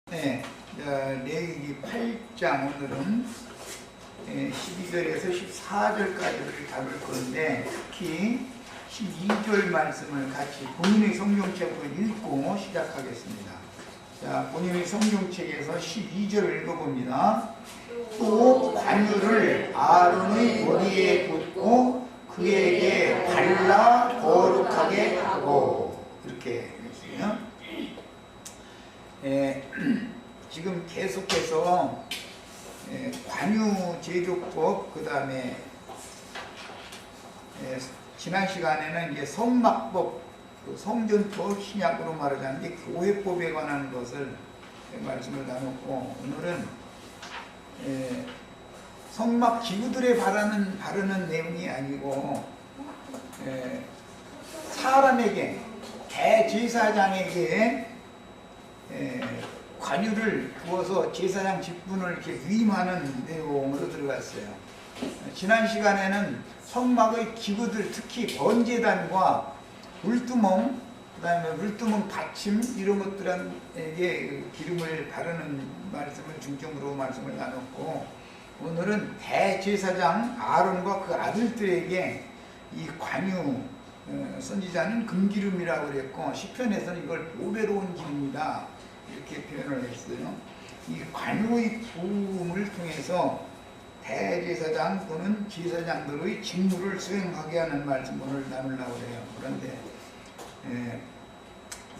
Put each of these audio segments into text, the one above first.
네, 레위기 8장 오늘은 12절에서 14절까지를 다룰 건데 특히 12절 말씀을 같이 본인의 성경책으로 읽고 시작하겠습니다. 자, 본인의 성경책에서 12절을 읽어봅니다. 또 관유를 아론의 머리에 붓고 그에게 발라 거룩하게 하고 이렇게 했어요. 지금 계속해서 관유 제조법, 그 다음에 지난 시간에는 이제 성막법, 성전법, 신약으로 말하자면 교회법에 관한 것을 말씀을 나눴고, 오늘은 성막 기구들에 바르는 내용이 아니고 사람에게, 대제사장에게 관유를 부어서 제사장 직분을 이렇게 위임하는 내용으로 들어갔어요. 지난 시간에는 성막의 기구들, 특히 번제단과 물두멍, 그 다음에 물두멍 받침 이런 것들에게 기름을 바르는 말씀을 중점으로 말씀을 나눴고, 오늘은 대제사장 아론과 그 아들들에게 이 관유 선지자는 금기름이라고 그랬고, 시편에서는 이걸 보배로운 기름이다 이렇게 표현을 했어요. 이 관유의 부음을 통해서 대제사장 또는 제사장들의 직무를 수행하게 하는 말씀을 나누려고 해요. 그런데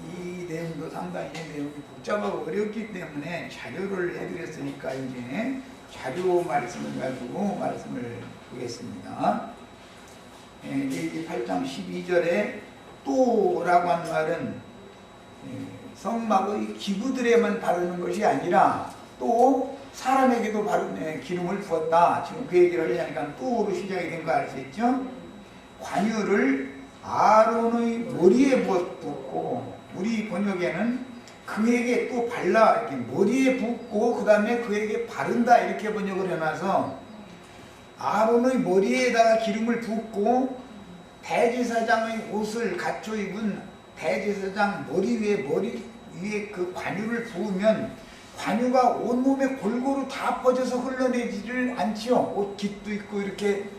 이 내용도 상당히 내용이 복잡하고 어렵기 때문에 자료를 해드렸으니까 이제 자료 말씀을 가지고 말씀을 보겠습니다. 레위기 8장 12절에 또라고 한 말은 성막의 기구들에만 바르는 것이 아니라 또 사람에게도 기름을 부었다. 지금 그 얘기를 하려니까 또로 시작이 된 거 알 수 있죠? 관유를 아론의 머리에 붓고, 우리 번역에는 그에게 또 발라, 이렇게 머리에 붓고 그 다음에 그에게 바른다 이렇게 번역을 해놔서 아론의 머리에다가 기름을 붓고 대제사장의 옷을 갖춰 입은 대제사장 머리 위에 그 관유를 부으면 관유가 온몸에 골고루 다 퍼져서 흘러내지를 않지요. 옷 깃도 있고 이렇게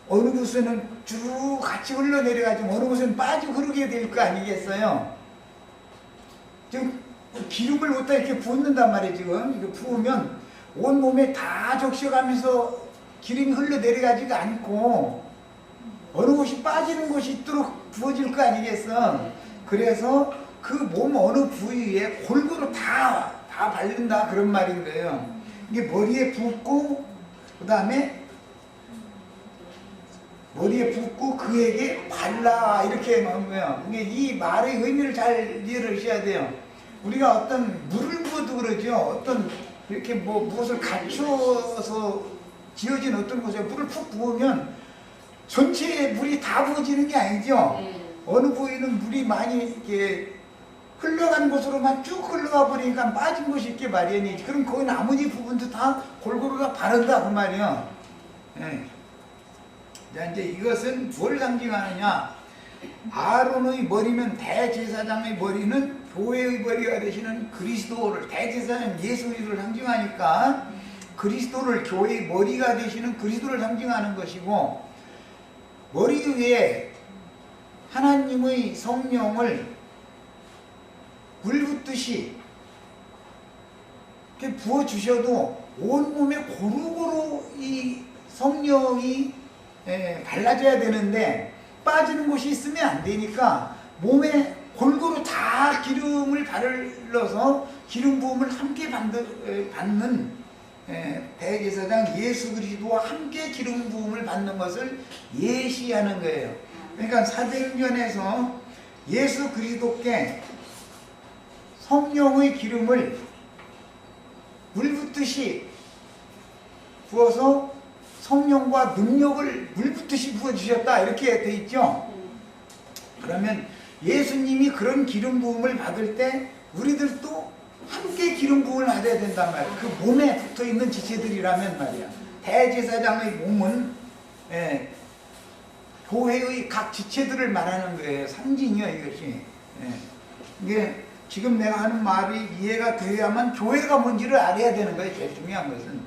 어느 곳에는 쭉 같이 흘러내려가지고 어느 곳에는 빠지고 흐르게 될 거 아니겠어요? 지금 기름을 갖다 이렇게 붓는단 말이에요. 지금 이거 부으면 온몸에 다 적셔가면서 기름이 흘러내려가지가 않고 어느 곳이 빠지는 곳이 있도록 부어질 거 아니겠어? 그래서 그 몸 어느 부위에 골고루 다 바른다 그런 말인 거예요. 이게 머리에 붓고 그 다음에 머리에 붓고 그에게 발라 이렇게 나온 거예요. 이 말의 의미를 잘 이해를 하셔야 돼요. 우리가 어떤 물을 부어도 그러죠. 어떤 이렇게 무엇을 갖춰서 지어진 어떤 곳에 물을 푹 부으면 전체에 물이 다 부어지는 게 아니죠. 어느 부위는 물이 많이 이렇게 흘러간 곳으로만 쭉 흘러가 버리니까 빠진 곳이 있게 마련이지. 그럼 거기 나머지 부분도 다 골고루가 바른다 그 말이에요. 자, 이제 이것은 뭘 상징하느냐? 아론의 머리는, 대제사장의 머리는 교회의 머리가 되시는 그리스도를, 대제사장 예수 그리스도를 상징하니까 그리스도를, 교회의 머리가 되시는 그리스도를 상징하는 것이고, 머리 위에 하나님의 성령을 물 붓듯이 이렇게 부어주셔도 온몸에 고루고루 이 성령이 발라져야 되는데 빠지는 곳이 있으면 안 되니까 몸에 골고루 다 기름을 바르러서 기름 부음을 함께 받는 대제사장 예수 그리스도와 함께 기름 부음을 받는 것을 예시하는 거예요. 그러니까 사도행전에서 예수 그리스도께 성령의 기름을 물 붓듯이 부어서 성령과 능력을 물 붓듯이 부어주셨다 이렇게 돼 있죠. 그러면 예수님이 그런 기름 부음을 받을 때 우리들도 함께 기름 부음을 받아야 된단 말이에요. 그 몸에 붙어있는 지체들이라면 말이야. 대제사장의 몸은 교회의 각 지체들을 말하는 거예요. 상징이요 이것이. 이게 지금 내가 하는 말이 이해가 되어야만 교회가 뭔지를 알아야 되는 거예요. 제일 중요한 것은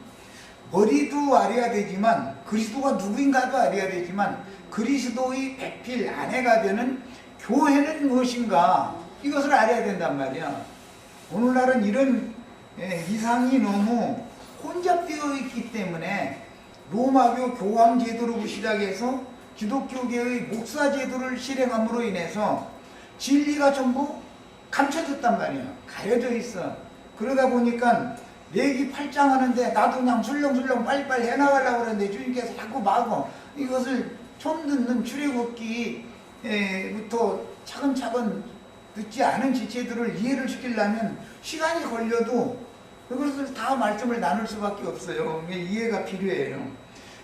머리도 알아야 되지만 그리스도가 누구인가도 알아야 되지만 그리스도의 배필 아내가 되는 교회는 무엇인가 이것을 알아야 된단 말이야. 오늘날은 이런 이상이 너무 혼잡되어 있기 때문에 로마교 교황 제도로 시작해서 기독교계의 목사 제도를 실행함으로 인해서 진리가 전부 감춰졌단 말이야. 가려져 있어. 그러다 보니까 내기 8장 하는데 나도 그냥 술렁술렁 빨리빨리 해나가려고 그러는데 주님께서 자꾸 막어. 이것을 처음 듣는 출애굽기부터 차근차근 듣지 않은 지체들을 이해를 시키려면 시간이 걸려도 그것을 다 말씀을 나눌 수밖에 없어요. 이해가 필요해요.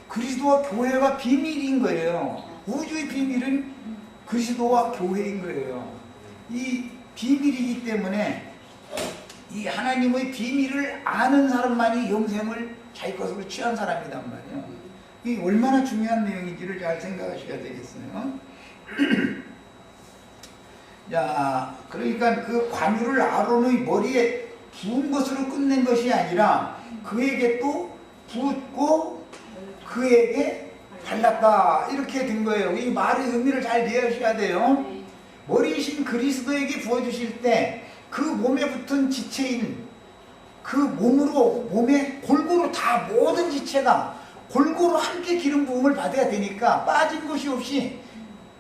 그리스도와 교회가 비밀인 거예요. 우주의 비밀은 그리스도와 교회인 거예요. 이 비밀이기 때문에 이 하나님의 비밀을 아는 사람만이 영생을 자기 것으로 취한 사람이란 말이에요. 이게 얼마나 중요한 내용인지를 잘 생각하셔야 되겠어요. 자, 그러니까 그 관유를 아론의 머리에 부은 것으로 끝낸 것이 아니라 그에게 또 부었고 그에게 발랐다 이렇게 된 거예요. 이 말의 의미를 잘 이해하셔야 돼요. 머리이신 그리스도에게 부어주실 때 그 몸에 붙은 지체인 그 몸에 골고루 다 모든 지체가 골고루 함께 기름 부음을 받아야 되니까 빠진 것이 없이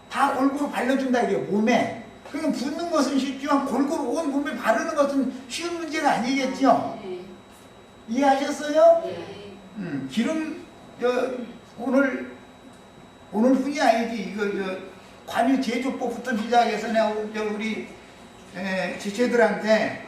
다 골고루 발라준다 이게요. 몸에. 그러니까 붓는 것은 쉽지만 골고루 온 몸에 바르는 것은 쉬운 문제가 아니겠죠. 이해하셨어요? 기름 오늘뿐이 아니지. 이거 관유 제조법부터 시작해서 내가 우리 지체들한테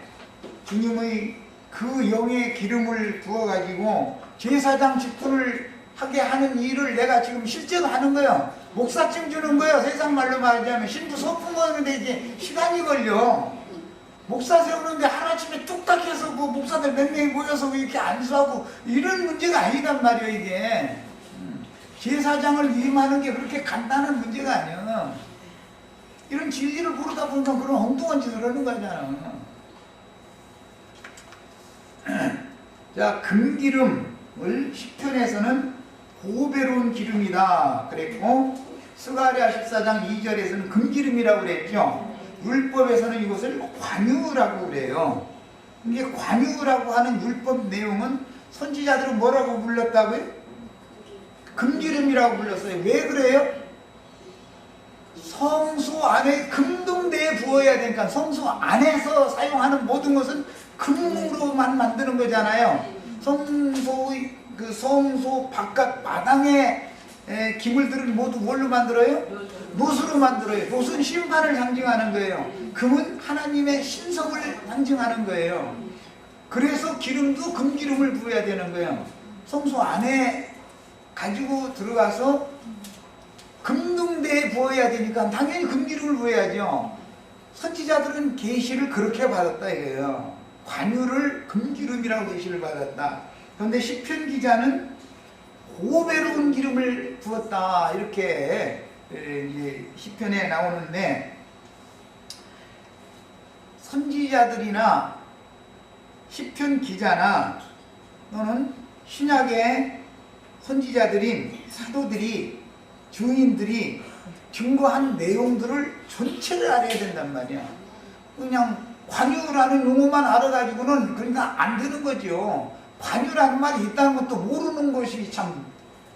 주님의 그 영의 기름을 부어가지고 제사장 직분을 하게 하는 일을 내가 지금 실제로 하는 거예요. 목사증 주는 거예요. 세상 말로 말하자면 신부 소품 거는데 이제 시간이 걸려. 목사 세우는데 하루아침에 뚝딱 해서 뭐 목사들 몇 명이 모여서 이렇게 안수하고 이런 문제가 아니단 말이에요. 이게 제사장을 위임하는 게 그렇게 간단한 문제가 아니야. 이런 진리를 모르다 보니까 그런 엉뚱한 짓을 하는 거잖아. 자, 금기름을 시편에서는 보배로운 기름이다 그랬고 스가랴 14장 2절에서는 금기름이라고 그랬죠. 율법에서는 이것을 관유라고 그래요. 이게 관유라고 하는 율법 내용은 선지자들은 뭐라고 불렀다고요? 금기름이라고 불렀어요. 왜 그래요? 성소 안에 금동대에 부어야 되니까 성소 안에서 사용하는 모든 것은 금으로만 만드는 거잖아요. 성소의 그 성소 바깥 마당에 기물들은 모두 뭘로 만들어요? 놋으로 만들어요. 놋은 심판을 상징하는 거예요. 금은 하나님의 신성을 상징하는 거예요. 그래서 기름도 금기름을 부어야 되는 거예요. 성소 안에 가지고 들어가서 금동대에 부어야 되니까 당연히 금기름을 부어야죠. 선지자들은 계시를 그렇게 받았다 이거예요. 관유를 금기름이라고 계시를 받았다. 그런데 시편 기자는 보배로운 기름을 부었다 이렇게 이제 시편에 나오는데 선지자들이나 시편 기자나 또는 신약의 선지자들인 사도들이 증인들이 증거한 내용들을 전체를 알아야 된단 말이야. 그냥 관유라는 용어만 알아가지고는 그러니까 안 되는 거죠. 관유라는 말이 있다는 것도 모르는 것이 참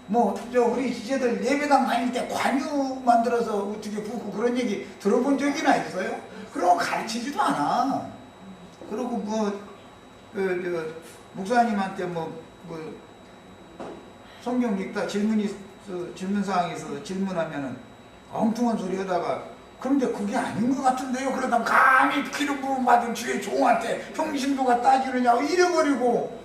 우리 지체들 예배당 다닐 때 관유 만들어서 어떻게 붓고 그런 얘기 들어본 적이나 있어요? 그런 거 가르치지도 않아. 그리고 목사님한테 성경 읽다 질문 사항이 있어서 질문하면은 엉뚱한 소리 하다가 그런데 그게 아닌 것 같은데요? 그러다 감히 기름 부음 받은 주의 종한테 평신도가 따지느냐고 이래버리고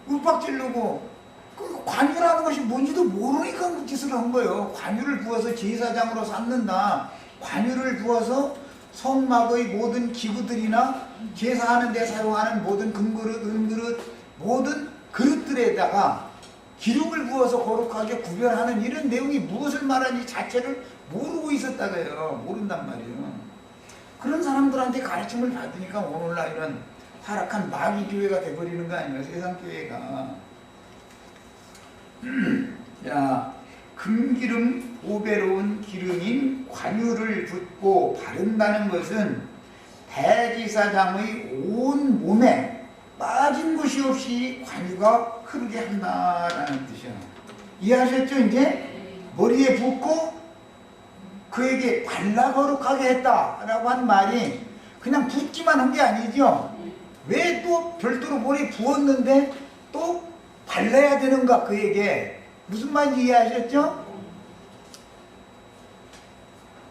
윽박질르고 그 관유라는 것이 뭔지도 모르니까 그 짓을 한 거예요. 관유를 부어서 제사장으로 삼는다. 관유를 부어서 성막의 모든 기구들이나 제사하는 데 사용하는 모든 금그릇, 은그릇, 모든 그릇들에다가 기름을 부어서 거룩하게 구별하는 이런 내용이 무엇을 말하는지 자체를 모르고 있었다고요. 모른단 말이에요. 그런 사람들한테 가르침을 받으니까 오늘날은 타락한 마귀교회가 돼버리는 거 아니에요, 세상교회가. 자, 금기름 보배로운 기름인 관유를 붓고 바른다는 것은 대지사장의 온 몸에 빠진 것이 없이 관유가 흐르게 한다라는 뜻이에요. 이해하셨죠? 이제 머리에 붓고 그에게 발라 거룩하게 했다라고 한 말이 그냥 붓기만 한 게 아니죠. 왜 또 별도로 머리에 부었는데 또 발라야 되는가, 그에게. 무슨 말인지 이해하셨죠?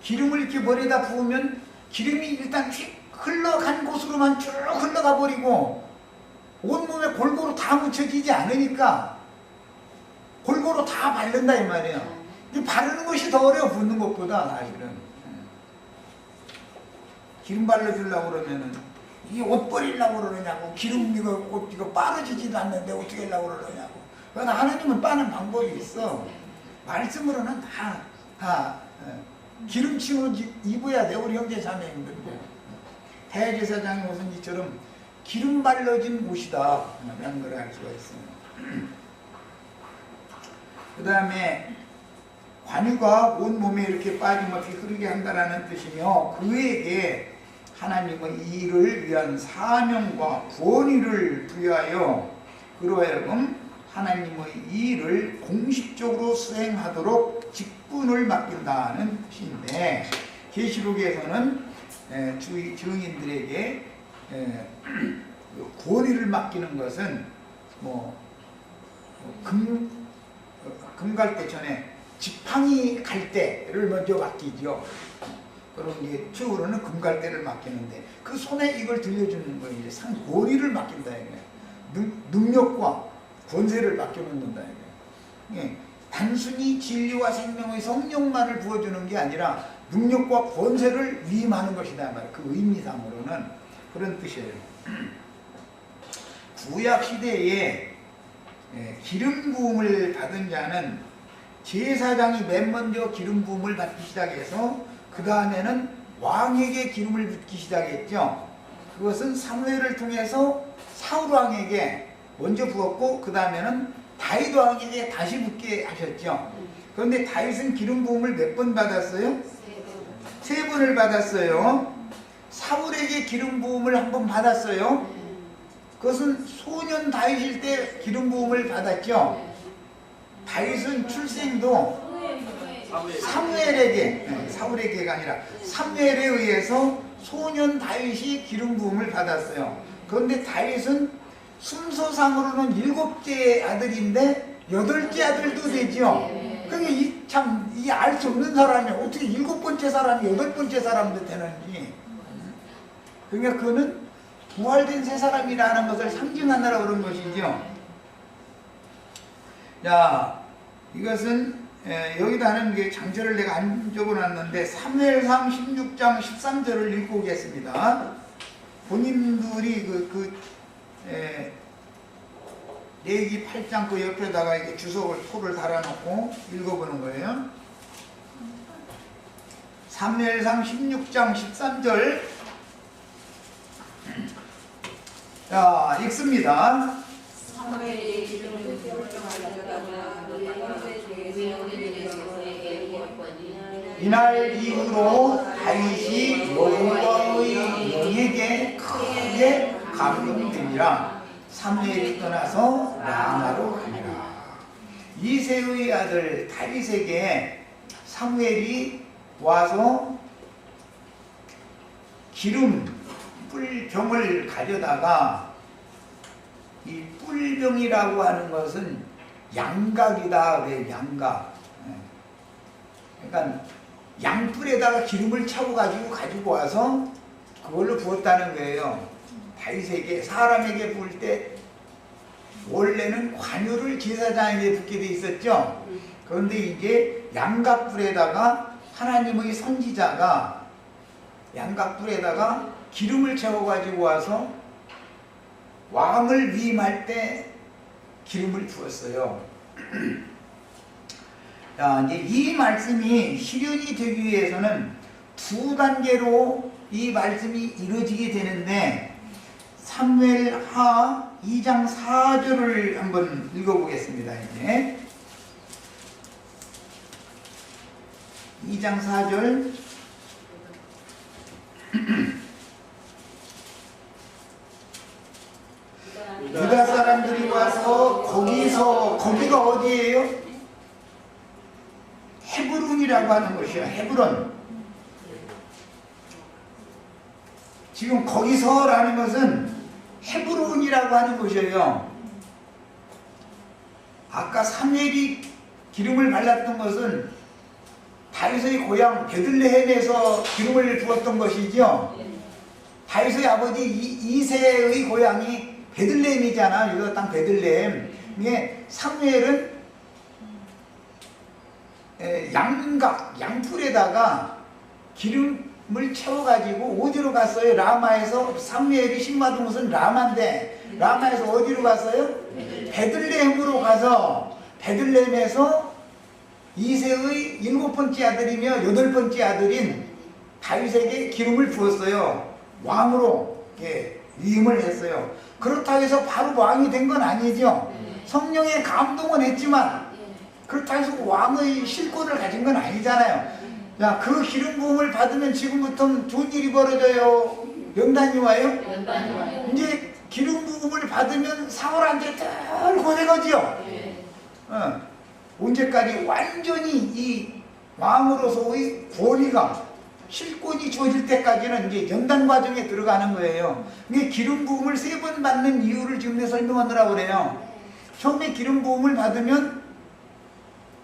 기름을 이렇게 머리에다 부으면 기름이 일단 흘러간 곳으로만 쭉 흘러가 버리고 온몸에 골고루 다 묻혀지지 않으니까 골고루 다 바른다 이 말이에요. 바르는 것이 더 어려워, 붓는 것보다. 사실은 기름 발라주려고 그러면은 이게 옷 버리려고 그러냐고, 기름 이거 옷 이거 빠르지지도 않는데 어떻게 하려고 그러냐고. 그러나 하나님은 빠는 방법이 있어. 말씀으로는 다 기름침으로 입어야 돼, 우리 형제 자매님들도. 대제사장의 옷은 이처럼 기름 발라진 옷이다 라는 걸 알 수가 있어요. 그 다음에 관유가 온 몸에 이렇게 빠짐없이 흐르게 한다라는 뜻이며, 그에게 하나님의 일을 위한 사명과 권위를 부여하여 그로 하여금 하나님의 일을 공식적으로 수행하도록 직분을 맡긴다는 뜻인데, 계시록에서는 증인들에게 권위를 맡기는 것은 금갈대 전에 지팡이 갈대를 먼저 맡기죠. 그럼 이제 최후로는 금갈대를 맡기는데, 그 손에 이걸 들려주는 거예요. 이제 권위를 맡긴다 이거예요. 능력과 권세를 맡겨놓는다 이거예요. 예, 단순히 진리와 생명의 성령만을 부어주는 게 아니라 능력과 권세를 위임하는 것이다 말이에요. 그 의미상으로는 그런 뜻이에요. 구약 시대에 기름 부음을 받은 자는 제사장이 맨 먼저 기름 부음을 받기 시작해서 그 다음에는 왕에게 기름을 붓기 시작했죠. 그것은 사무엘을 통해서 사울 왕에게 먼저 부었고 그 다음에는 다윗 왕에게 다시 붓게 하셨죠. 그런데 다윗은 기름 부음을 몇 번 받았어요? 세 번을 받았어요. 사울에게 기름 부음을 한 번 받았어요. 그것은 소년 다윗일 때 기름 부음을 받았죠. 다윗은 출생도 사울에게가 아니라 사무엘에 의해서 소년 다윗이 기름 부음을 받았어요. 그런데 다윗은 순서상으로는 7째 아들인데 8째 아들도 되죠. 그러니까 이 알 수 없는 사람이 어떻게 7번째 사람이 8번째 사람도 되는지. 그러니까 그거는 부활된 새 사람이라는 것을 상징하느라 그런 것이죠. 자, 이것은 여기다는 게 장절을 내가 안 적어놨는데 사무엘상 16장 13절을 읽고 오겠습니다. 본인들이 레위기 8장 그 옆에다가 이렇게 주석을 토를 달아놓고 읽어보는 거예요. 사무엘상 16장 13절. 자, 읽습니다. 이날 이후로 다윗이 여호와의 영에게 크게 감동되니라. 사무엘이 떠나서 라마로 가니라. 이새의 아들 다윗에게 사무엘이 와서 기름 뿔병을 가져다가, 이 뿔병이라고 하는 것은 양각이다. 왜 양각? 그러니까 양뿔에다가 기름을 차고 가지고 와서 그걸로 부었다는 거예요. 다윗에게, 사람에게 부을 때 원래는 관유를 제사장에게 붓게 돼 있었죠. 그런데 이게 양각불에다가 하나님의 선지자가 양각불에다가 기름을 채워 가지고 와서 왕을 위임할 때 기름을 부었어요. 자, 이제 이 말씀이 실현이 되기 위해서는 두 단계로 이 말씀이 이루어지게 되는데 사무엘하 2장 4절을 한번 읽어보겠습니다. 이제 2장 4절 유다 사람들이 와서 거기가 어디예요? 헤브론이라고 하는 곳이야. 헤브론. 지금 거기서라는 것은 헤브론이라고 하는 곳이에요. 아까 사무엘이 기름을 발랐던 것은 다윗의 고향 베들레헴에서 기름을 부었던 것이죠. 다윗의 아버지 이새의 고향이 베들레헴이잖아. 유다 땅 베들레헴. 이게 사무엘은 양풀에다가 기름을 채워가지고 어디로 갔어요? 라마에서. 사무엘이 신받은 곳은 라마인데 라마에서 어디로 갔어요? 베들레헴으로 가서 베들레헴에서 이새의 7번째 아들이며 8번째 아들인 다윗에게 기름을 부었어요. 왕으로 위임을 했어요. 그렇다고 해서 바로 왕이 된 건 아니죠. 성령의 감동은 했지만 그렇다고 해서 왕의 실권을 가진 건 아니잖아요. 야, 그 기름 부음을 받으면 지금부터 좋은 일이 벌어져요. 연단이 와요? 이제 기름 부음을 받으면 사울한테 덜 고생하지요. 언제까지 완전히 이 왕으로서의 권위가 실권이 주어질 때까지는 이제 연단 과정에 들어가는 거예요. 이게 기름 부음을 3번 받는 이유를 지금 내가 설명하느라고 그래요. 처음에 기름 부음을 받으면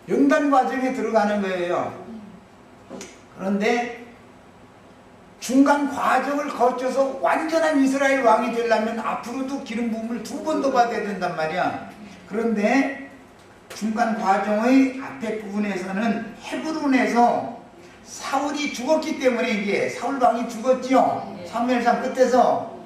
연단 과정에 들어가는 거예요. 그런데 중간 과정을 거쳐서 완전한 이스라엘 왕이 되려면 앞으로도 기름 부음을 2번 더 받아야 된단 말이야. 그런데 중간 과정의 앞에 부분에서는 헤브론에서 사울이 죽었기 때문에 이제 사울 왕이 죽었죠. 사무엘상 끝에서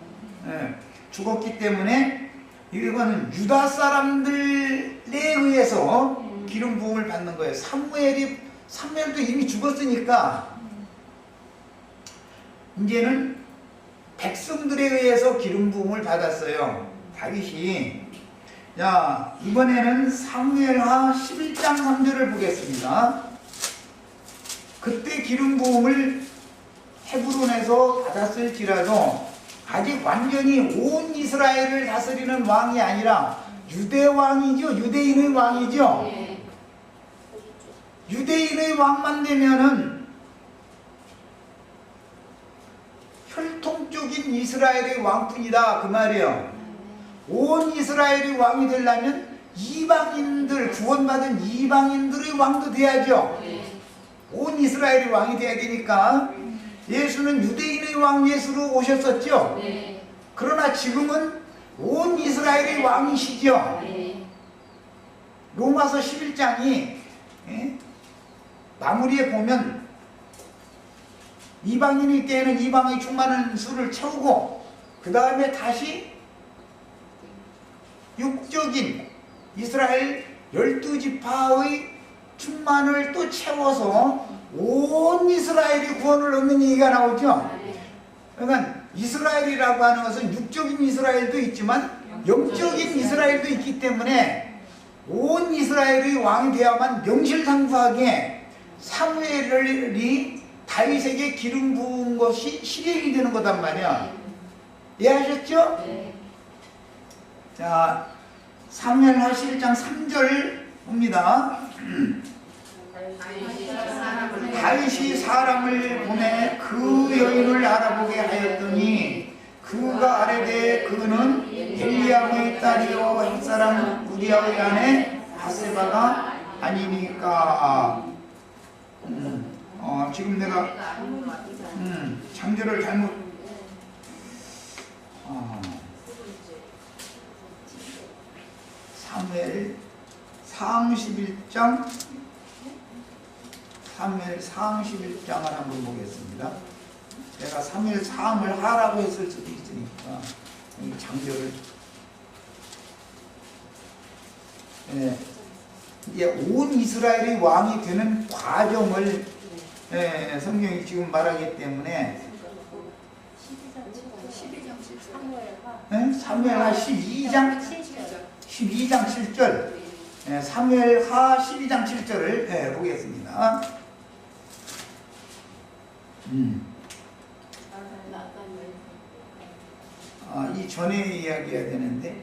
죽었기 때문에 이거는 유다 사람들에 의해서 기름 부음을 받는 거예요. 사무엘도 이미 죽었으니까 이제는 백성들에 의해서 기름 부음을 받았어요. 다윗이. 자, 이번에는 사무엘하 11장 3절을 보겠습니다. 그때 기름 부음을 헤브론에서 받았을지라도 아직 완전히 온 이스라엘을 다스리는 왕이 아니라 유대 왕이죠. 유대인의 왕이죠. 유대인의 왕만 되면은 혈통적인 이스라엘의 왕뿐이다 그 말이에요. 온 이스라엘의 왕이 되려면 이방인들, 구원받은 이방인들의 왕도 돼야죠. 온 이스라엘의 왕이 돼야 되니까 예수는 유대인의 왕 예수로 오셨었죠. 그러나 지금은 온 이스라엘의 왕이시죠. 로마서 11장이 마무리에 보면 이방인일 때에는 이방의 충만한 수를 채우고 그 다음에 다시 육적인 이스라엘 12지파의 충만을 또 채워서 온 이스라엘이 구원을 얻는 얘기가 나오죠. 그러니까 이스라엘이라고 하는 것은 육적인 이스라엘도 있지만 영적인 이스라엘도 있기 때문에 온 이스라엘의 왕이 되어야만 명실상부하게 사무엘이 다윗에게 기름 부은 것이 실행이 되는 거단 말이야. 이해하셨죠? 자, 사무엘하 11장 3절 봅니다. 다윗이 사람을 보내 그 여인을 알아보게 하였더니 그가 아뢰되 그는 엘리야의 딸이요 햇사람 우리아의 아내 바세바가 아니니까. 지금 내가 장절을 잘못 사무엘 상하 11장을 한번 보겠습니다. 내가 사무엘 상을 하라고 했을 수도 있으니까 이 장절을 이제 온 이스라엘의 왕이 되는 과정을 성경이 지금 말하기 때문에 사무엘하 12장 7절. 사무엘하 12장 7절을 보겠습니다. 이 전에 이야기해야 되는데,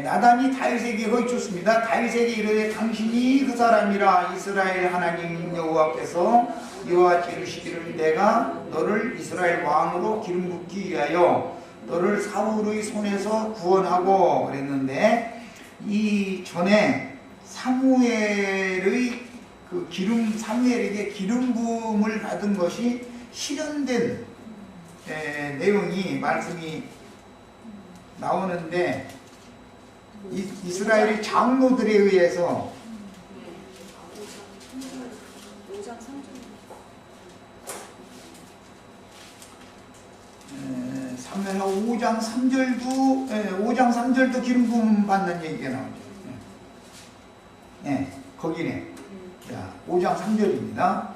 나단이 다윗에게 거쳤습니다. 다윗에게 이르되 당신이 그 사람이라 이스라엘 하나님 여호와께서 이와 같이 이르시기를 내가 너를 이스라엘 왕으로 기름 붓기 위하여 너를 사울의 손에서 구원하고 그랬는데, 이 전에 사무엘의 그 사무엘에게 기름 부음을 받은 것이 실현된 내용이 말씀이 나오는데, 이스라엘의 장로들에 의해서 사무엘하 5장 3절도 기름 부음 받는 얘기가 나오죠. 거기네. 자, 5장 3절입니다.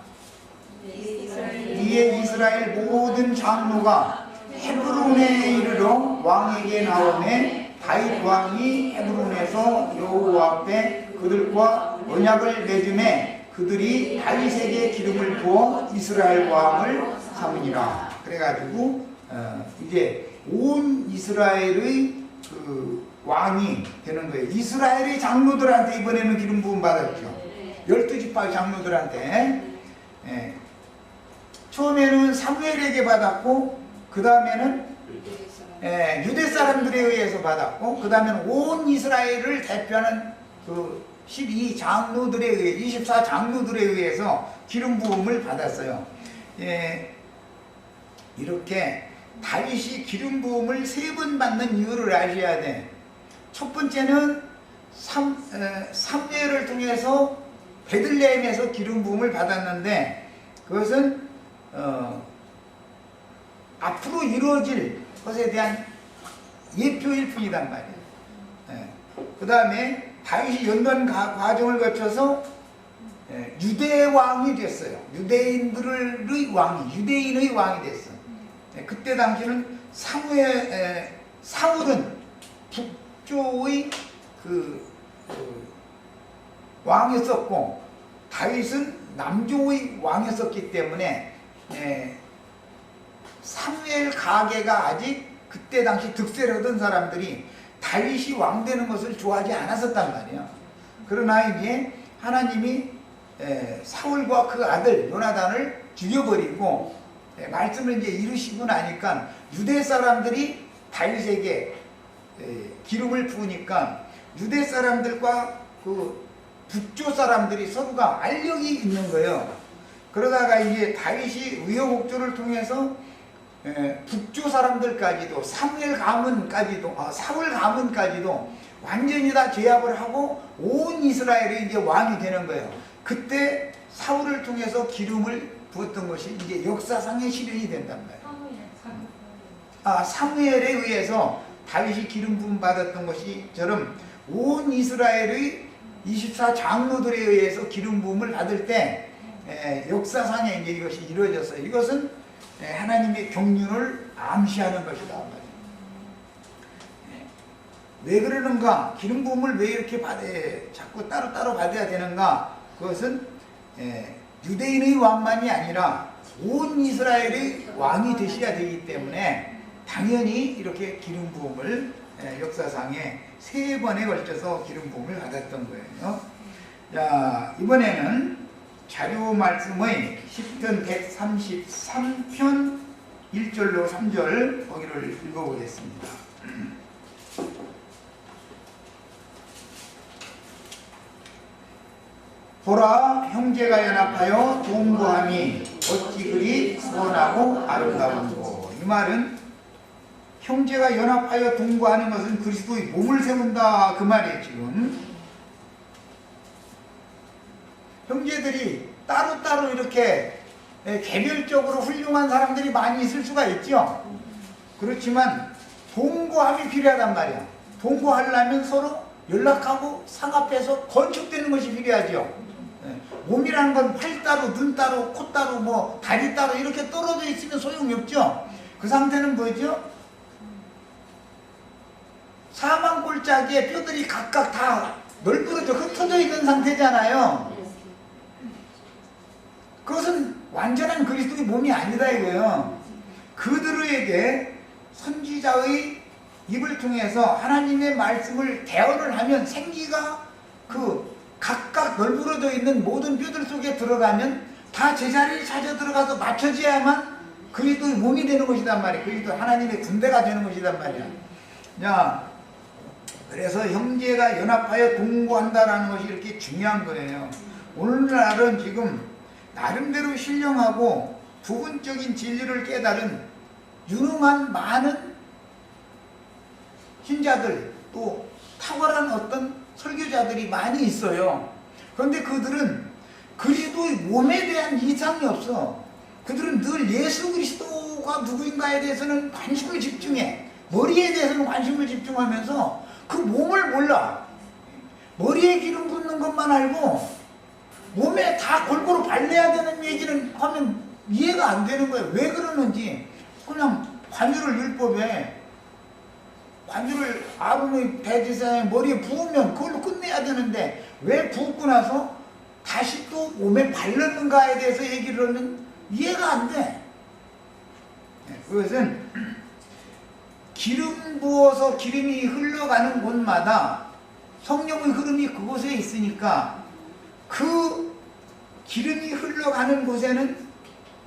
이에 이스라엘 모든 장로가 헤브론에 이르러 왕에게 나오매 다윗 왕이 헤브론에서 여호와 앞에 그들과 언약을 맺음에 그들이 다윗에게 기름을 부어 이스라엘 왕을 삼으니라. 그래가지고 이제 온 이스라엘의 그 왕이 되는 거예요. 이스라엘의 장로들한테 이번에는 기름 부음 받았죠. 12지파 장로들한테. 처음에는 사무엘에게 받았고, 그 다음에는 유대 사람들에 의해서 받았고, 그 다음에는 온 이스라엘을 대표하는 그 12장로들에 의해 24장로들에 의해서 기름 부음을 받았어요. 이렇게 다윗이 기름 부음을 3번 받는 이유를 아셔야 돼. 첫 번째는 삼례를 통해서 베들레헴에서 기름 부음을 받았는데, 그것은 앞으로 이루어질 것에 대한 예표일 뿐이단 말이에요. 그 다음에 다윗이 연단 과정을 거쳐서 유대 왕이 됐어요. 유대인의 왕이 됐어요. 그때 당시는 사울은 북쪽의 왕이었었고, 다윗은 남쪽의 왕이었었기 때문에 사무엘 가계가 아직 그때 당시 득세를 하던 사람들이 다윗이 왕 되는 것을 좋아하지 않았었단 말이에요. 그러나 이제 하나님이 사울과 그 아들 요나단을 죽여버리고 말씀을 이제 이루시고 나니까 유대 사람들이 다윗에게 기름을 부으니까 유대 사람들과 그 북쪽 사람들이 서로가 알력이 있는 거예요. 그러다가 이제 다윗이 우여곡절을 통해서 북쪽 사람들까지도 사울 가문까지도 완전히 다 제압을 하고 온 이스라엘이 이제 왕이 되는 거예요. 그때 사울을 통해서 기름을 부었던 것이 이제 역사상의 실현이 된단 말이에요. 사무엘에 의해서 다윗이 기름 부음 받았던 것이처럼 온 이스라엘의 24장로들에 의해서 기름 부음을 받을 때 역사상에 이제 이것이 이루어졌어요. 이것은 하나님의 경륜을 암시하는 것이다. 왜 그러는가? 기름 부음을 왜 이렇게 자꾸 따로따로 받아야 되는가? 그것은 유대인의 왕만이 아니라 온 이스라엘의 왕이 되셔야 되기 때문에 당연히 이렇게 기름 부음을 역사상에 3번에 걸쳐서 기름 부음을 받았던 거예요. 자, 이번에는 자료 말씀의 시편 133편 1절로 3절 거기를 읽어보겠습니다. 보라, 형제가 연합하여 동거함이 어찌 그리 선하고 아름다운고. 이 말은 형제가 연합하여 동거하는 것은 그리스도의 몸을 세운다, 그 말이에요. 지금 형제들이 따로따로 이렇게 개별적으로 훌륭한 사람들이 많이 있을 수가 있죠. 그렇지만 동거함이 필요하단 말이야. 동거하려면 서로 연락하고 상합해서 건축되는 것이 필요하죠. 몸이라는 건 팔 따로, 눈 따로, 코 따로, 뭐 다리 따로 이렇게 떨어져 있으면 소용이 없죠. 그 상태는 뭐죠? 사방골짜기에 뼈들이 각각 다 널브러져 흩어져 있는 상태잖아요. 그것은 완전한 그리스도의 몸이 아니다 이거예요. 그들에게 선지자의 입을 통해서 하나님의 말씀을 대언을 하면 생기가 그 각각 널브러져 있는 모든 뼈들 속에 들어가면 다 제자리를 찾아 들어가서 맞춰져야만 그리스도의 몸이 되는 것이단 말이에요. 그리스도 하나님의 군대가 되는 것이단 말이야. 자, 그래서 형제가 연합하여 동거한다라는 것이 이렇게 중요한 거예요. 오늘날은 지금 나름대로 신령하고 부분적인 진리를 깨달은 유능한 많은 신자들, 또 탁월한 어떤 설교자들이 많이 있어요. 그런데 그들은 그리스도의 몸에 대한 이상이 없어. 그들은 늘 예수 그리스도가 누구인가에 대해서는 관심을 집중해. 머리에 대해서는 관심을 집중하면서 그 몸을 몰라. 머리에 기름 붓는 것만 알고 몸에 다 골고루 발라야 되는 얘기는 하면 이해가 안 되는 거예요. 왜 그러는지. 그냥 관유를 율법에 관유를 아론의 대제사장의 머리에 부으면 그걸로 끝내야 되는데 왜 부었고 나서 다시 또 몸에 바르는가에 대해서 얘기를 하면 이해가 안 돼. 그것은 기름 부어서 기름이 흘러가는 곳마다 성령의 흐름이 그곳에 있으니까 그 기름이 흘러가는 곳에는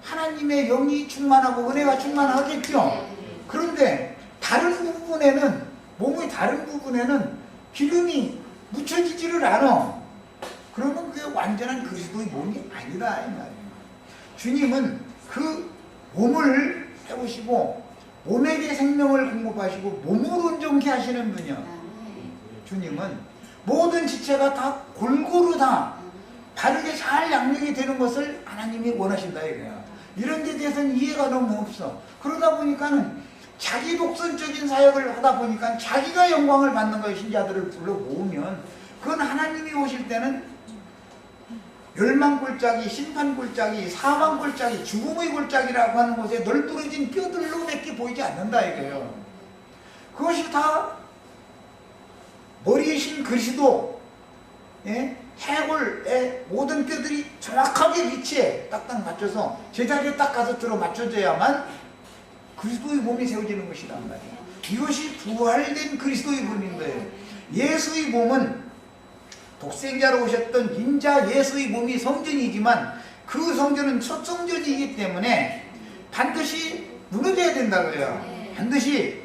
하나님의 영이 충만하고 은혜가 충만하겠죠. 그런데 다른 부분에는, 몸의 다른 부분에는 기름이 묻혀지지를 않아. 그러면 그게 완전한 그리스도의 몸이 아니다 이 말이에요. 주님은 그 몸을 세우시고 몸에게 생명을 공급하시고 몸을 온전케 하시는 분이요. 주님은 모든 지체가 다 골고루 다 바르게 잘 양육이 되는 것을 하나님이 원하신다 이거야. 이런 데 대해서는 이해가 너무 없어. 그러다 보니까는 자기 독선적인 사역을 하다 보니까 자기가 영광을 받는 거예요. 신자들을 불러 모으면 그건 하나님이 오실 때는 멸망골짜기, 심판골짜기, 사망골짜기, 죽음의 골짜기라고 하는 곳에 널브러진 뼈들로 밖에 보이지 않는다 이거예요. 그것이 다 머리이신 그리스도, 해골의 모든 뼈들이 정확하게 위치에 딱딱 맞춰서 제자리에 딱 가서 들어 맞춰져야만 그리스도의 몸이 세워지는 것이란 말이에요. 이것이 부활된 그리스도의 몸인 거예요. 예수의 몸은 독생자로 오셨던 인자 예수의 몸이 성전이지만 그 성전은 첫 성전이기 때문에 반드시 무너져야 된다고요. 반드시.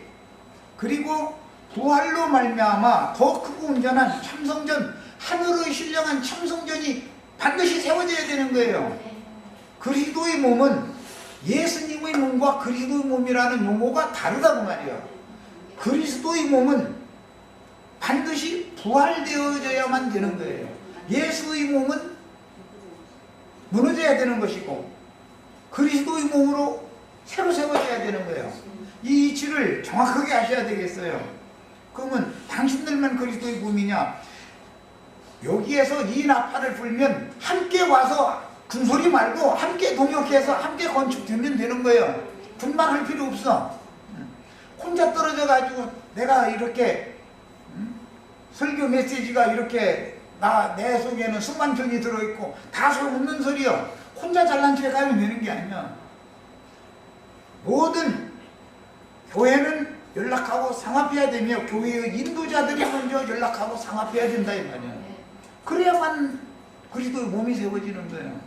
그리고 부활로 말미암아 더 크고 온전한 참성전, 하늘의 신령한 참성전이 반드시 세워져야 되는 거예요. 그리스도의 몸은 예수님의 몸과 그리스도의 몸이라는 용어가 다르다고 말이에요. 그리스도의 몸은 반드시 부활되어져야만 되는 거예요. 예수의 몸은 무너져야 되는 것이고 그리스도의 몸으로 새로 세워져야 되는 거예요. 이 이치를 정확하게 아셔야 되겠어요. 그러면 당신들만 그리스도의 몸이냐? 여기에서 이 나팔을 불면 함께 와서 군소리 말고 함께 동역해서 함께 건축되면 되는 거예요. 분만할 필요 없어. 혼자 떨어져 가지고 내가 이렇게 설교 메시지가 이렇게 내 속에는 수만 편이 들어있고 다 소없는 소리요. 혼자 잘난 척 하면 되는 게 아니야. 모든 교회는 연락하고 상합해야 되며 교회의 인도자들이 먼저 연락하고 상합해야 된다 이 말이야. 그래야만 그리스도의 몸이 세워지는 거예요.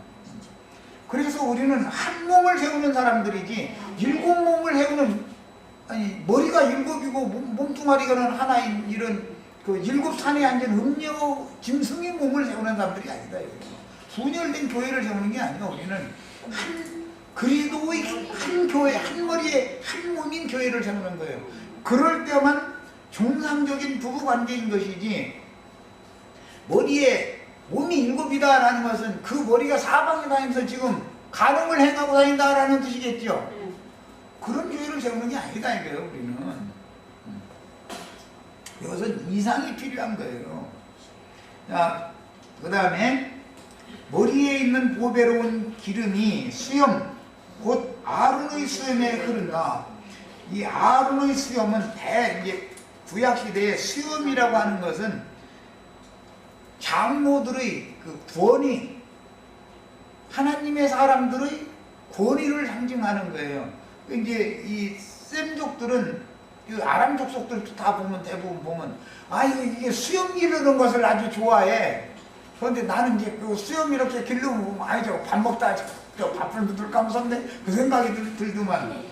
그래서 우리는 한 몸을 세우는 사람들이지 일곱 몸을 세우는, 아니 머리가 일곱이고 몸뚱아리가는 하나인 이런 그 일곱 산에 앉은 음녀 짐승의 몸을 세우는 사람들이 아니다. 분열된 교회를 세우는 게 아니야. 우리는 한 그리스도의 한 교회, 한 머리에 한 몸인 교회를 세우는 거예요. 그럴 때만 정상적인 부부 관계인 것이지, 머리에 몸이 일곱이다라는 것은 그 머리가 사방에 다니면서 지금 간음을 행하고 다닌다라는 뜻이겠죠. 그런 교회를 세우는 게 아니다 이거예요. 우리는 이것은 이상이 필요한 거예요. 자, 그 다음에 머리에 있는 보배로운 기름이 수염, 곧 아론의 수염에 흐른다. 이 아론의 수염은 이제 구약시대의 수염이라고 하는 것은 장로들의 그 권위, 하나님의 사람들의 권위를 상징하는 거예요. 이제 이 셈족들은, 그 아람 족속들도 다 보면, 대부분 보면, 이게 수염 기르는 것을 아주 좋아해. 그런데 나는 이제 그 수염 이렇게 기르면, 저거 밥 먹다 저 밥을 묻을까 무섭네? 그 생각이 들더만.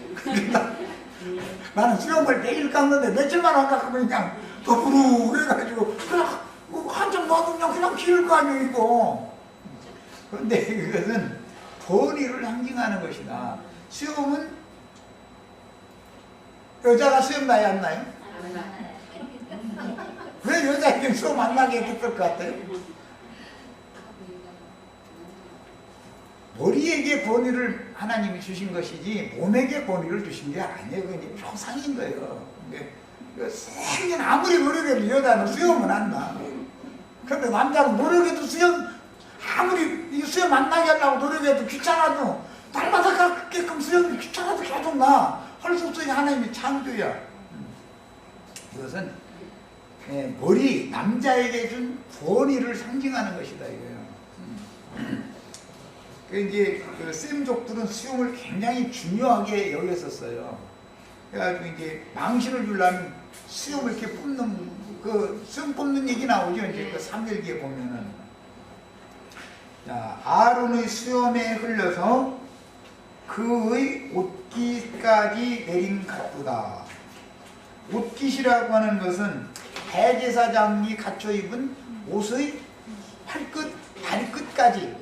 나는 수염을 매일 깎는데 며칠만 안 깎으면 그냥 더부룩 해가지고, 그냥 한참 놔두면 그냥 기를 거 아니에요, 이거. 그런데 그것은 권위를 상징하는 것이다. 수염은 여자가 수염 나이 안 나요? 왜 여자에게 수염 안 나게 했을 것 같아요? 머리에게 권위를 하나님이 주신 것이지 몸에게 권위를 주신 게 아니에요. 그게 표상인 거예요. 생긴 아무리 노력해도 여자는 수염은 안 나. 근데 남자는 노력해도 아무리 이 수염 안 나게 하려고 노력해도 귀찮아도 날마다 깎게끔 수염이 귀찮아도 계속 나. 할 수 없어요. 하나님이 창조야. 이것은 머리, 남자에게 준 권위를 상징하는 것이다 이거예요. 이제 그 셈족들은 수염을 굉장히 중요하게 여겼었어요. 그래가지고 이제 망신을 주려면 수염을 이렇게 뽑는, 그 수염 뽑는 얘기 나오죠. 이제 그 삼일기에 보면은. 자, 아론의 수염에 흘려서 그의 옷깃까지 내린 같도다. 옷깃이라고 하는 것은 대제사장이 갖춰 입은 옷의 팔끝, 다리끝까지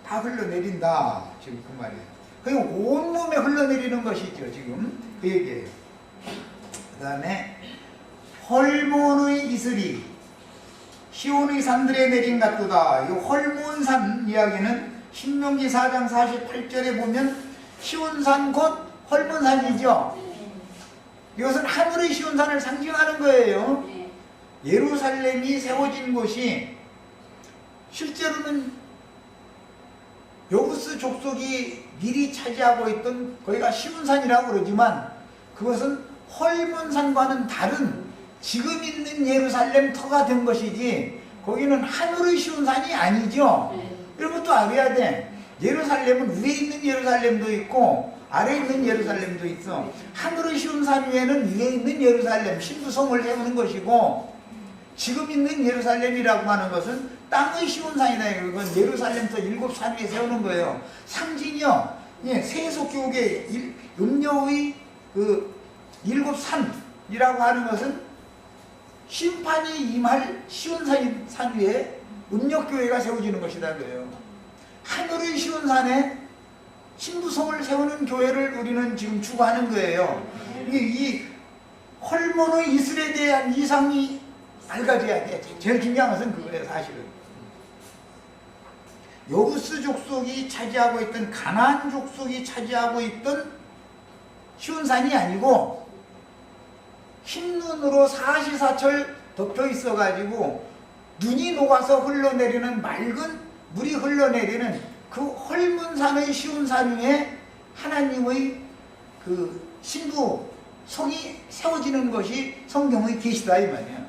다 흘러내린다. 지금 그 말이에요. 그냥 온몸에 흘러내리는 것이죠. 지금 그 얘기예요. 그 다음에 헐몬의 이슬이 시온의 산들에 내린 같도다. 이 헐몬산 이야기는 신명기 4장 48절에 보면 시온산 곧 헐몬산이죠. 이것은 하늘의 시온산을 상징하는 거예요. 예루살렘이 세워진 곳이 실제로는 여부스 족속이 미리 차지하고 있던 거기가 시온산이라고 그러지만 그것은 헐몬산과는 다른 지금 있는 예루살렘 터가 된 것이지 거기는 하늘의 시온산이 아니죠. 이런 것도 알아야 돼. 예루살렘은 위에 있는 예루살렘도 있고 아래에 있는 예루살렘도 있어. 하늘의 시온산 위에는 위에 있는 예루살렘 신부성을 세우는 것이고 지금 있는 예루살렘이라고 하는 것은 땅의 시온산이다. 이건 예루살렘부터 7산 위에 세우는 거예요. 상징이요. 세속교육의 음녀의 그 7산이라고 하는 것은 심판이 임할 시온산 위에 음력교회가 세워지는 것이다 그래요. 하늘의 시온산에 신부성을 세우는 교회를 우리는 지금 추구하는 거예요. 이 헐몬의 이슬에 대한 이상이 밝아져야 돼. 제일 중요한 것은 그거예요. 사실은 여부스 족속이 차지하고 있던 가나안 족속이 차지하고 있던 시온산이 아니고 흰눈으로 사시사철 덮여 있어 가지고 눈이 녹아서 흘러내리는 맑은 물이 흘러내리는 그 헐문산의 시온산 위에 하나님의 그 신부 성이 세워지는 것이 성경의 계시다 이 말이야.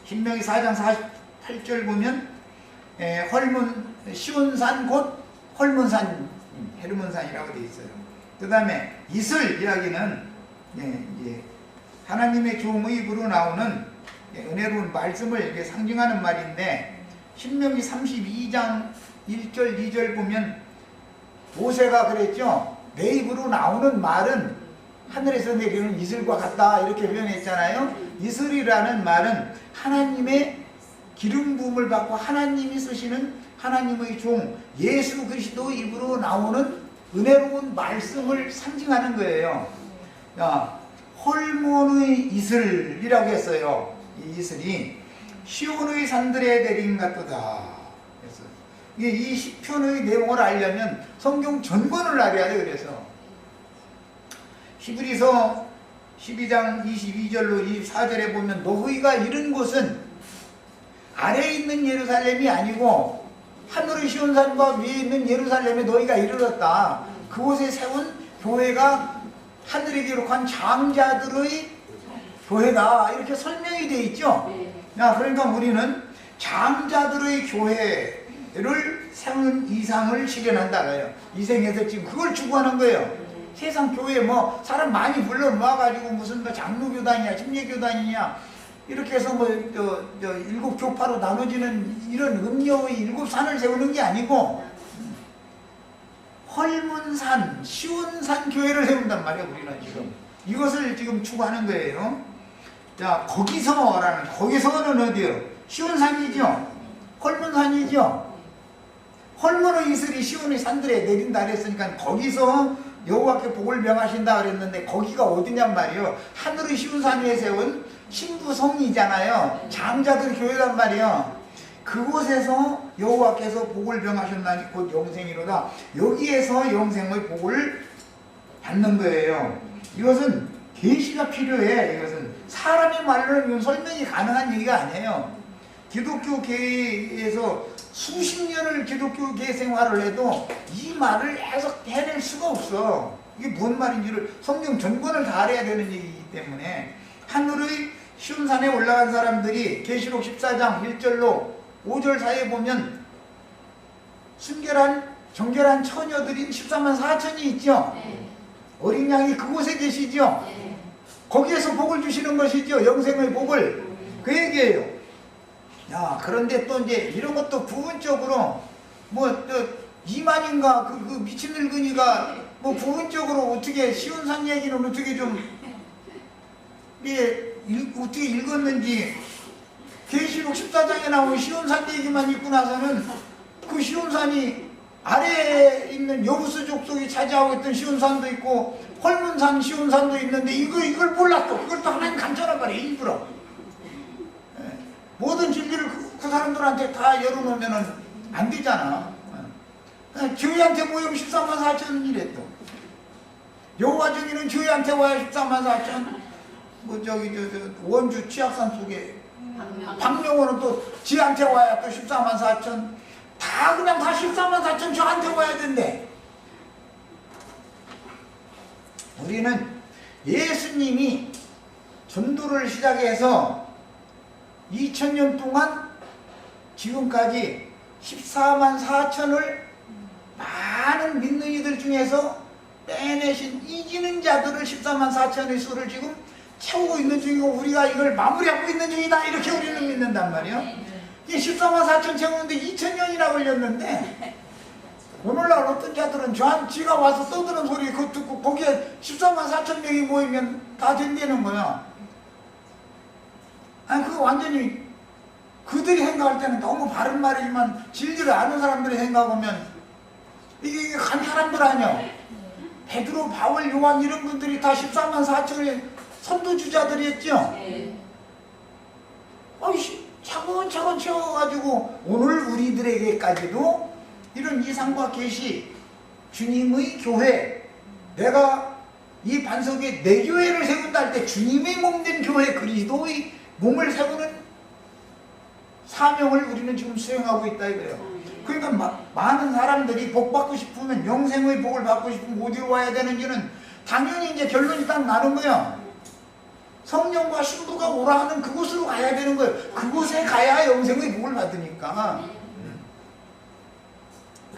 신명기 4장 48절 보면 시온산 곧 헐문산 헤르몬산이라고 되어 있어요. 그 다음에 이슬 이야기는 이제 하나님의 종의 입으로 나오는 은혜로운 말씀을 이렇게 상징하는 말인데 신명기 32장 1절 2절 보면 모세가 그랬죠. 내 입으로 나오는 말은 하늘에서 내리는 이슬과 같다 이렇게 표현했잖아요. 이슬이라는 말은 하나님의 기름 부음을 받고 하나님이 쓰시는 하나님의 종 예수 그리스도 입으로 나오는 은혜로운 말씀을 상징하는 거예요. 헐몬의 이슬이라고 했어요. 이 이슬이 시온의 산들에 내린 같도다. 그래서 이 시편의 내용을 알려면 성경 전권을 알아야 돼. 그래서 히브리서 12장 22절로 24절에 보면 너희가 이른 곳은 아래에 있는 예루살렘이 아니고 하늘의 시온산과 위에 있는 예루살렘에 너희가 이르렀다. 그곳에 세운 교회가 하늘에 기록한 장자들의 교회다 이렇게 설명이 되어 있죠. 야, 그러니까 우리는 장자들의 교회를 세운 이상을 실현한다고요. 이 생에서 지금 그걸 추구하는 거예요. 세상 교회 뭐 사람 많이 불러 모아가지고 무슨 뭐 장로교단이냐 침례교단이냐 이렇게 해서 뭐 일곱 교파로 나눠지는 이런 음녀의 일곱 산을 세우는 게 아니고 헐문산, 시온산 교회를 세운단 말이에요. 우리는 지금 이것을 지금 추구하는 거예요. 자, 거기서는 어디요? 시온산이죠. 헐문산이죠. 헐문의 이슬이 시온의 산들에 내린다 그랬으니까 거기서 여호와께 복을 명하신다 그랬는데 거기가 어디냔 말이에요. 하늘의 시온산 위에 세운 신부성이잖아요. 장자들 교회란 말이에요. 그곳에서 여호와께서 복을 명하셨나니 곧 영생이로다. 여기에서 영생의 복을 받는 거예요. 이것은 계시가 필요해. 이것은 사람의 말로는 설명이 가능한 얘기가 아니에요. 기독교 계에서 수십 년을 기독교 계 생활을 해도 이 말을 해낼 수가 없어. 이게 뭔 말인지를 성경 전권을 다 알아야 되는 얘기이기 때문에 하늘의 시온산에 올라간 사람들이 계시록 14장 1절로 5절 사이에 보면 순결한 정결한 처녀들인 14만 4천이 있죠. 어린 양이 그곳에 계시죠. 거기에서 복을 주시는 것이죠. 영생의 복을. 그 얘기예요. 야, 그런데 또 이제 이런 것도 부분적으로 뭐 2만인가 그 미친 늙은이가 뭐 부분적으로 어떻게 시온산 얘기는 어떻게 좀 어떻게 읽었는지 계시록 14장에 나오는 시온산 얘기만 읽고 나서는 그 시온산이 아래에 있는 여부스 족속이 차지하고 있던 시온산도 있고 헐문산 시온산도 있는데 이걸 몰랐어. 그걸 또 하나님 감춰놔 버려 일부러. 모든 진리를 그 사람들한테 다 열어놓으면 안 되잖아. 교회한테 모이면 14만 4천이래 또. 여호와 증인은 교회한테 와야 14만 4천. 뭐 원주 치악산 속에 박명호는 또 지한테 와야 또 14만 4천. 다 그냥 다 14만 4천 저한테 와야 된대. 우리는 예수님이 전도를 시작해서 2000년 동안 지금까지 14만 4천을 많은 믿는 이들 중에서 빼내신 이기는 자들을 14만 4천의 수를 지금 채우고 있는 중이고 우리가 이걸 마무리하고 있는 중이다 이렇게 우리는 믿는단 말이에요. 이 14만 4천 채우는데 2000년이나 걸렸는데 오늘날 어떤 자들은 지가 와서 떠드는 소리 그거 듣고 거기에 14만 4천 명이 모이면 다 된다는 거야. 아니 그거 완전히 그들이 생각할 때는 너무 바른 말이지만 진리를 아는 사람들이 생각하면 이게 간 사람들 아니야. 베드로, 바울, 요한 이런 분들이 다 14만 4천의 선도주자들이었죠. 차근차근 채워가지고 오늘 우리들에게까지도 이런 이상과 계시 주님의 교회 내가 이 반석에 내 교회를 세운다 할 때 주님의 몸된 교회 그리스도의 몸을 세우는 사명을 우리는 지금 수행하고 있다 이거예요. 그러니까 많은 사람들이 복 받고 싶으면 영생의 복을 받고 싶으면 어디로 와야 되는지는 당연히 이제 결론이 딱 나는 거예요. 성령과 신부가 오라 하는 그곳으로 가야 되는 거예요. 그곳에 가야 영생의 복을 받으니까.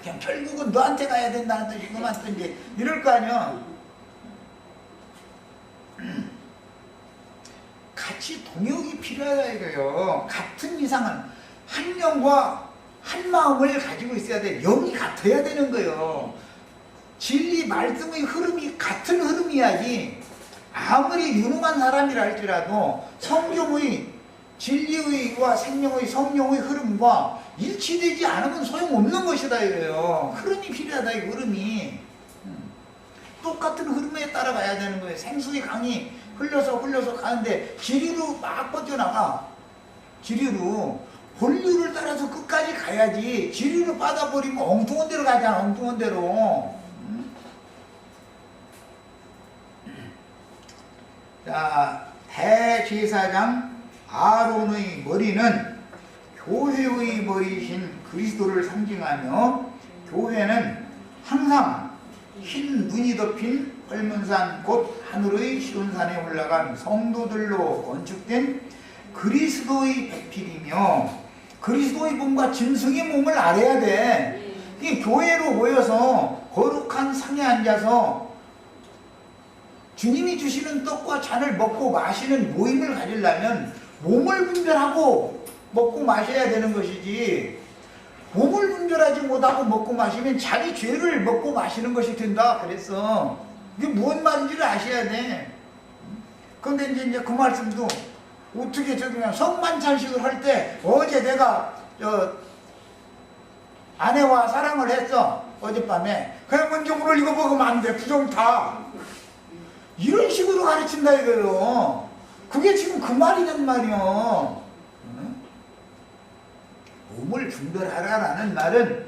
그냥 결국은 너한테 가야 된다는 뜻이 그만 또 이제 이럴 거 아니야. 같이 동역이 필요하다 이거예요. 같은 이상은 한 영과 한 마음을 가지고 있어야 돼. 영이 같아야 되는 거예요. 진리 말씀의 흐름이 같은 흐름이야지. 아무리 유능한 사람이라 할지라도 성경의 진리의와 생명의 성령의 흐름과 일치되지 않으면 소용없는 것이다 이거예요. 흐름이 필요하다 이 흐름이. 똑같은 흐름에 따라가야 되는 거예요. 생수의 강이 흘러서 가는데 지리로 막 뻗어나가. 지리로 본류를 따라서 끝까지 가야지. 지리로 빠져버리면 엉뚱한 데로 가잖아. 엉뚱한 데로. 자, 대제사장 아론의 머리는 교회의 머리이신 그리스도를 상징하며 교회는 항상 흰 눈이 덮인 헐문산 곧 하늘의 시온산에 올라간 성도들로 건축된 그리스도의 배필이며, 그리스도의 몸과 짐승의 몸을 알아야 돼. 이 교회로 모여서 거룩한 상에 앉아서 주님이 주시는 떡과 잔을 먹고 마시는 모임을 가지려면 몸을 분별하고 먹고 마셔야 되는 것이지, 몸을 분별하지 못하고 먹고 마시면 자기 죄를 먹고 마시는 것이 된다 그랬어. 이게 무슨 말인지를 아셔야 돼. 그런데 이제 그 말씀도 어떻게 그냥 성만찬식을 할 때 어제 내가 아내와 사랑을 했어 어젯밤에. 그냥 먼저 오늘 이거 먹으면 안 돼, 부정타. 이런 식으로 가르친다 이거요. 그게 지금 그 말이란 말이요. 몸을 분별하라라는 말은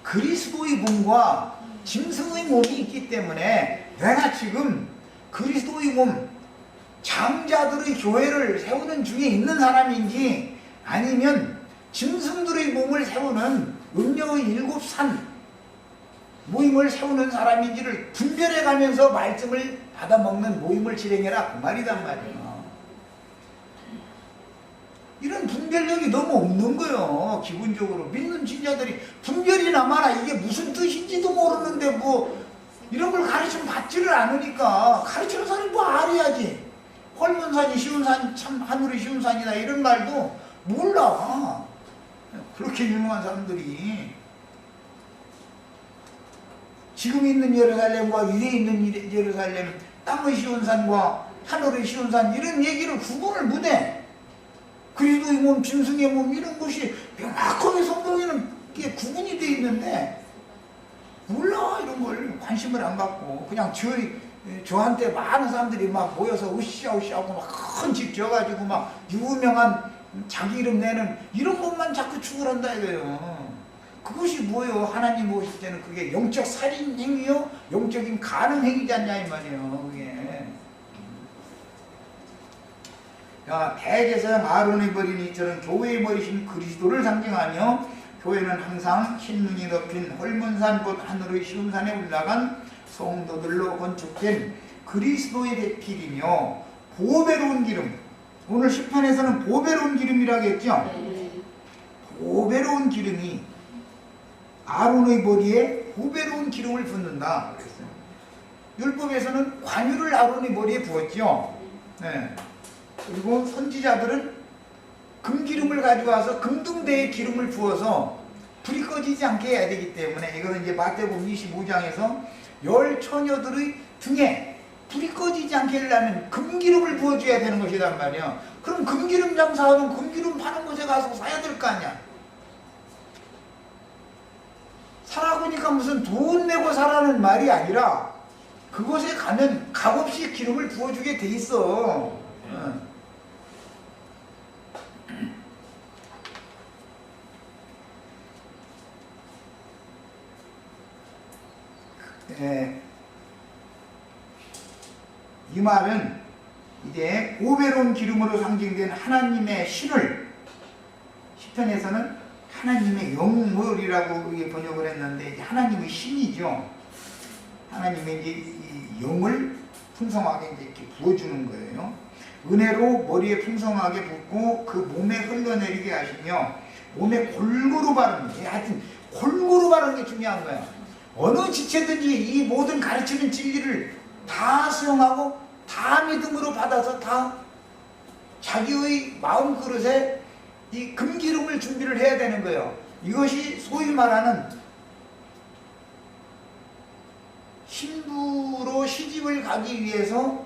그리스도의 몸과 짐승의 몸이 있기 때문에 내가 지금 그리스도의 몸, 장자들의 교회를 세우는 중에 있는 사람인지 아니면 짐승들의 몸을 세우는 음녀의 7산 모임을 세우는 사람인지를 분별해 가면서 말씀을 받아먹는 모임을 진행해라 그 말이란 말이에요. 이런 분별력이 너무 없는 거예요. 기본적으로 믿는 신자들이 분별이나 마나 이게 무슨 뜻인지도 모르는데 뭐 이런 걸 가르치면 받지를 않으니까 가르치는 사람이 뭐 알아야지. 헐문산이 쉬운 산, 참 하늘이 쉬운 산이다 이런 말도 몰라. 그렇게 유명한 사람들이 지금 있는 예루살렘과 위에 있는 예루살렘, 땅의 쉬운 산과 하늘의 쉬운 산 이런 얘기를 구분을 못해. 그리스도의 몸, 짐승의 몸 이런 것이 명확하게 성경에는 이게 구분이 되어 있는데 몰라. 이런 걸 관심을 안 갖고 그냥 저한테 많은 사람들이 막 모여서 으쌰으쌰하고 막 큰 집 지어가지고 막 유명한 자기 이름 내는 이런 것만 자꾸 추구한다 이거예요. 그것이 뭐예요? 하나님 모실 때는 그게 영적 살인 행위요? 영적인 가늠 행위지 않냐 이 말이에요. 그게. 대제사장 아론의 머리는 이처럼 교회의 머리신 그리스도를 상징하며 교회는 항상 신눈이 덮인 헐문산 곧 하늘의 쉬운 산에 올라간 성도들로 건축된 그리스도의 배필이며 보배로운 기름. 오늘 시편에서는 보배로운 기름이라고 했죠. 보배로운 기름이 아론의 머리에 보배로운 기름을 붓는다 그랬어요. 율법에서는 관유를 아론의 머리에 부었죠. 네. 그리고 선지자들은 금기름을 가져와서 금등대에 기름을 부어서 불이 꺼지지 않게 해야 되기 때문에 이거는 이제 마태복음 25장에서 열 처녀들의 등에 불이 꺼지지 않게 하려면 금기름을 부어줘야 되는 것이란 말이야. 그럼 금기름 장사하는 금기름 파는 곳에 가서 사야 될 거 아니야. 사라보니까 무슨 돈 내고 사라는 말이 아니라 그곳에 가면 값없이 기름을 부어주게 돼 있어. 이 말은 이제 보배로운 기름으로 상징된 하나님의 신을 시편에서는 하나님의 영물이라고 번역을 했는데 하나님의 신이죠. 하나님의 이제 이 영을 풍성하게 이제 이렇게 부어주는 거예요. 은혜로 머리에 풍성하게 붓고 그 몸에 흘러내리게 하시며 몸에 골고루 바르는 게 하여튼 골고루 바르는 게 중요한 거야. 어느 지체든지 이 모든 가르치는 진리를 다 수용하고 다 믿음으로 받아서 다 자기의 마음 그릇에 이 금기름을 준비를 해야 되는 거예요. 이것이 소위 말하는 신부로 시집을 가기 위해서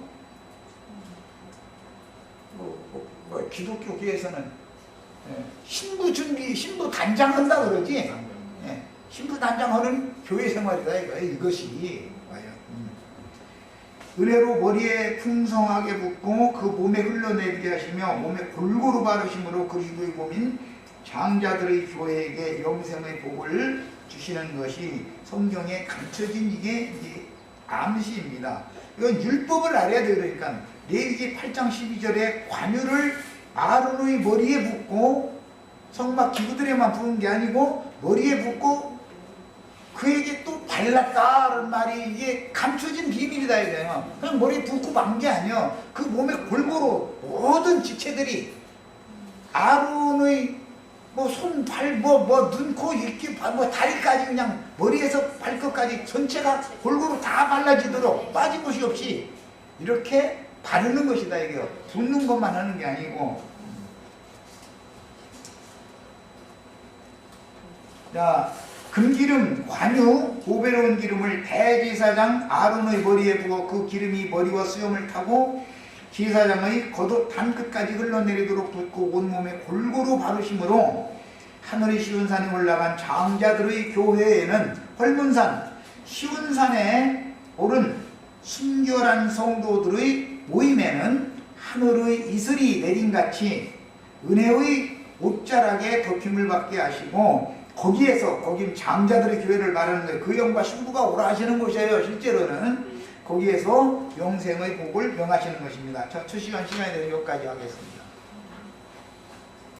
기독교계에서는 신부 준비, 신부 단장한다 그러지. 신부 단장하는 교회 생활이다 이것이. 은혜로 머리에 풍성하게 붓고 그 몸에 흘러내리게 하시며 몸에 골고루 바르심으로 그리스도의 몸인 장자들의 교회에게 영생의 복을 주시는 것이 성경에 감춰진 이게 이제 암시입니다. 이건 율법을 알아야 돼요. 그러니까 레위기 8장 12절에 관유를 아론의 머리에 붓고 성막 기구들에만 부은 게 아니고 머리에 붓고 그에게 또 발랐다는 말이 이게 감춰진 비밀이다 이거예요. 그냥 머리에 붓고 만 게 아니야. 그 몸에 골고루 모든 지체들이 아론의 뭐 손, 발, 눈, 코, 입기, 뭐 다리까지 그냥 머리에서 발끝까지 전체가 골고루 다 발라지도록 빠진 곳이 없이 이렇게 바르는 것이다 이게요. 붓는 것만 하는 게 아니고. 자, 금기름, 관유, 보배로운 기름을 대제사장 아론의 머리에 부어 그 기름이 머리와 수염을 타고 제사장의 겉옷 단 끝까지 흘러내리도록 붓고 온몸에 골고루 바르심으로 하늘의 시온산에 올라간 장자들의 교회에는 헐문산, 시온산에 오른 순결한 성도들의 모임에는 하늘의 이슬이 내린같이 은혜의 옷자락에 덮임을 받게 하시고 거긴 장자들의 교회를 말하는 거예요. 그 영과 신부가 오라 하시는 곳이에요. 실제로는 거기에서 영생의 복을 명하시는 것입니다. 자, 2시간 시간이 되면 여기까지 하겠습니다.